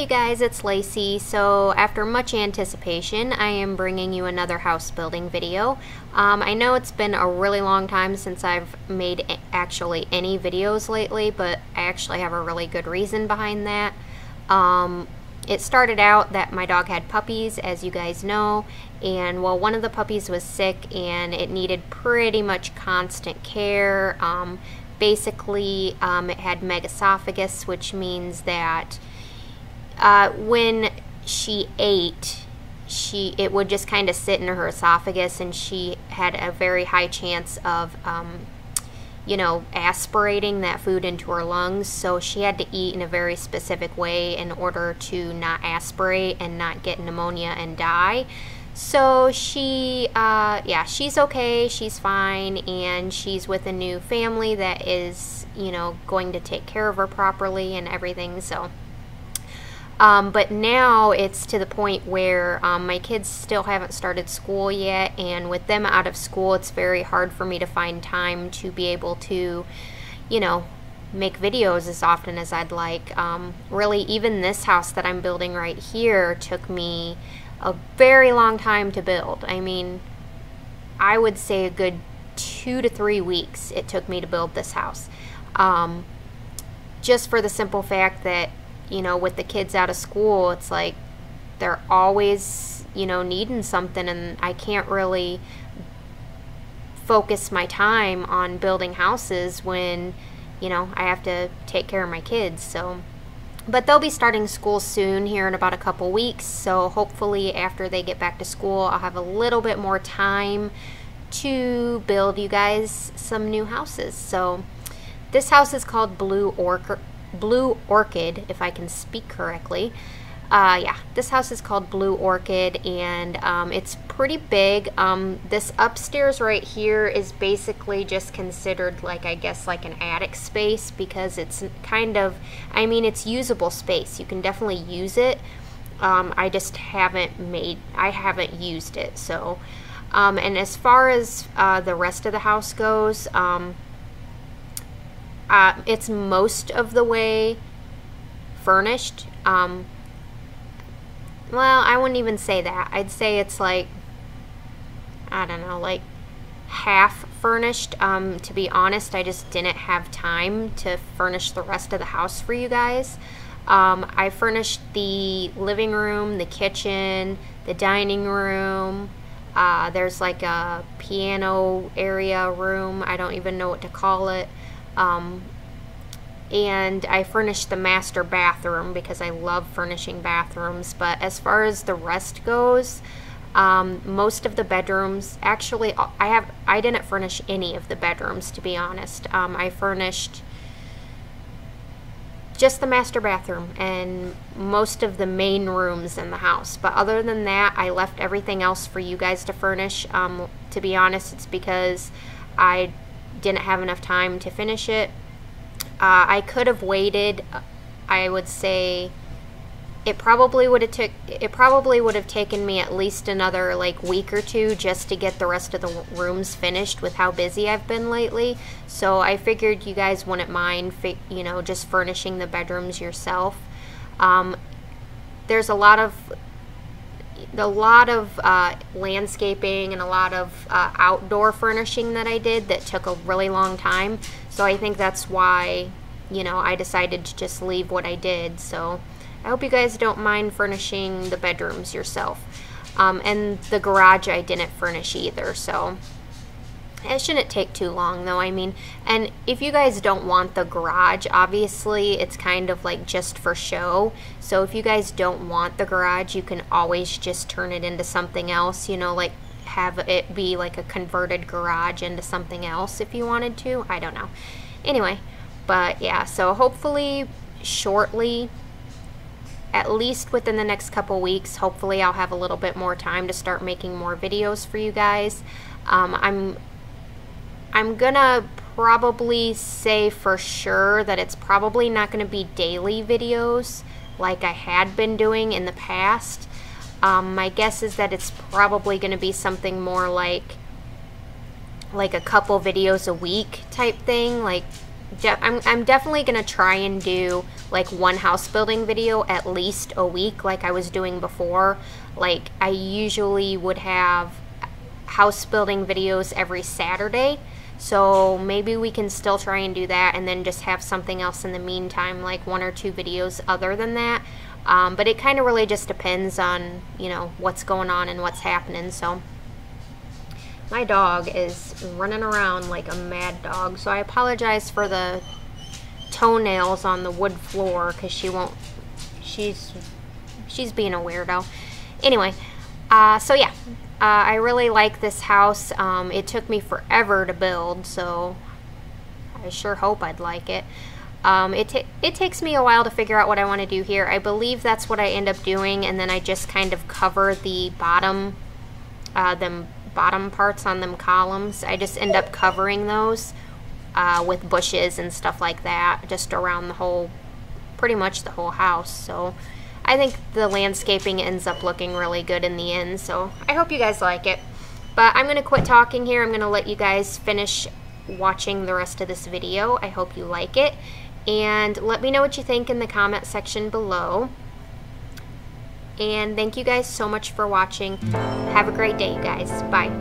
Hey guys, it's Lacey. So after much anticipation, I am bringing you another house building video. I know it's been a really long time since I've made actually any videos lately, but I actually have a really good reason behind that. It started out that my dog had puppies, as you guys know, and well, one of the puppies was sick and it needed pretty much constant care. Basically, it had megaesophagus, which means that when she ate, it would just kind of sit in her esophagus, and she had a very high chance of, aspirating that food into her lungs. So she had to eat in a very specific way in order to not aspirate and not get pneumonia and die. So she's okay, she's fine, and she's with a new family that is, going to take care of her properly and everything, so. But now it's to the point where my kids still haven't started school yet, and with them out of school, it's very hard for me to find time to be able to, make videos as often as I'd like. Really, even this house that I'm building right here took me a very long time to build. I mean, I would say a good 2 to 3 weeks it took me to build this house. Just for the simple fact that, with the kids out of school, it's like they're always, needing something, and I can't really focus my time on building houses when, I have to take care of my kids. So, but they'll be starting school soon, here in about a couple weeks, so hopefully after they get back to school, I'll have a little bit more time to build you guys some new houses. So this house is called Blue Orchid, if I can speak correctly. This house is called Blue Orchid, and it's pretty big. This upstairs right here is basically just considered like, I guess, like an attic space, because it's kind of, it's usable space. You can definitely use it. I just haven't used it. So, and as far as the rest of the house goes, it's most of the way furnished. Well, I wouldn't even say that. I'd say it's like, I don't know, like half furnished. To be honest, I just didn't have time to furnish the rest of the house for you guys. I furnished the living room, the kitchen, the dining room. There's like a piano area room. I don't even know what to call it. And I furnished the master bathroom because I love furnishing bathrooms. But as far as the rest goes, most of the bedrooms, actually, I didn't furnish any of the bedrooms, to be honest. I furnished just the master bathroom and most of the main rooms in the house. But other than that, I left everything else for you guys to furnish. To be honest, it's because I didn't have enough time to finish it. I could have waited. I would say it probably would have taken me at least another like week or two just to get the rest of the rooms finished with how busy I've been lately. So I figured you guys wouldn't mind, just furnishing the bedrooms yourself. There's a lot of landscaping and a lot of outdoor furnishing that I did that took a really long time. So I think that's why, I decided to just leave what I did. So I hope you guys don't mind furnishing the bedrooms yourself. And the garage I didn't furnish either, so it shouldn't take too long though. And if you guys don't want the garage, obviously it's kind of like just for show. So if you guys don't want the garage, you can always just turn it into something else, like have it be like a converted garage into something else if you wanted to. I don't know. Anyway, but yeah, so hopefully shortly, at least within the next couple weeks, hopefully I'll have a little bit more time to start making more videos for you guys. I'm gonna probably say for sure that it's probably not gonna be daily videos like I had been doing in the past. My guess is that it's probably gonna be something more like a couple videos a week type thing, like I'm definitely gonna try and do like one house building video at least a week, like I was doing before. Like I usually would have house building videos every Saturday, so maybe we can still try and do that, and then just have something else in the meantime, like 1 or 2 videos other than that. But it kind of really just depends on, you know, what's going on and what's happening. So my dog is running around like a mad dog, so I apologize for the toenails on the wood floor, because she's being a weirdo. Anyway, so yeah, I really like this house. It took me forever to build, so I sure hope I'd like it. It takes me a while to figure out what I want to do here. I believe that's what I end up doing, and then I just kind of cover the bottom parts on them columns. I just end up covering those with bushes and stuff like that, just around the whole, pretty much the whole house. So I think the landscaping ends up looking really good in the end, so I hope you guys like it. But I'm going to quit talking here. I'm going to let you guys finish watching the rest of this video. I hope you like it, and let me know what you think in the comment section below. And thank you guys so much for watching. Have a great day, you guys. Bye.